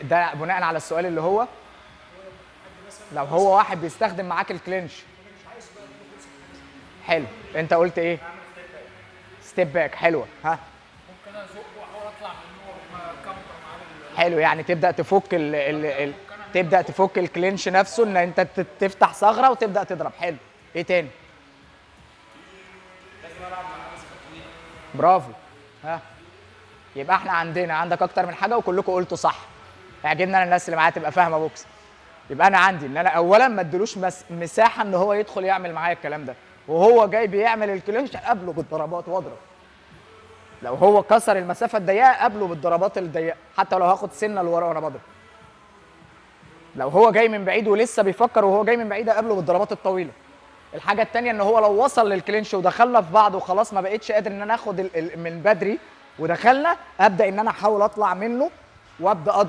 ده بناء على السؤال اللي هو لو هو واحد بيستخدم معاك الكلينش. حلو، انت قلت ايه؟ ستيب باك. حلوه. ها، ممكن ازقه واحاول اطلع منه كاونتر معاه حلو. يعني تبدا تفك تبدا تفك الكلينش نفسه، ان انت تفتح ثغره وتبدا تضرب. حلو. ايه تاني؟ لازم العب مع مسافه طويله. برافو. ها، يبقى احنا عندك اكتر من حاجه وكلكم قلتوا صح. اعجبنا انا الناس اللي معايا تبقى فاهمه بوكس. يبقى انا عندي ان انا اولا ما ادلوش مساحه ان هو يدخل يعمل معايا الكلام ده، وهو جاي بيعمل الكلينش قبله بالضربات واضرب. لو هو كسر المسافه الضيقه قبله بالضربات الضيقه، حتى لو هاخد سنه لورا وانا بضرب. لو هو جاي من بعيد ولسه بيفكر وهو جاي من بعيد قبله بالضربات الطويله. الحاجه الثانيه ان هو لو وصل للكلينش ودخلنا في بعض وخلاص ما بقتش قادر ان انا اخد من بدري ودخلنا، ابدا ان انا احاول اطلع منه وابدا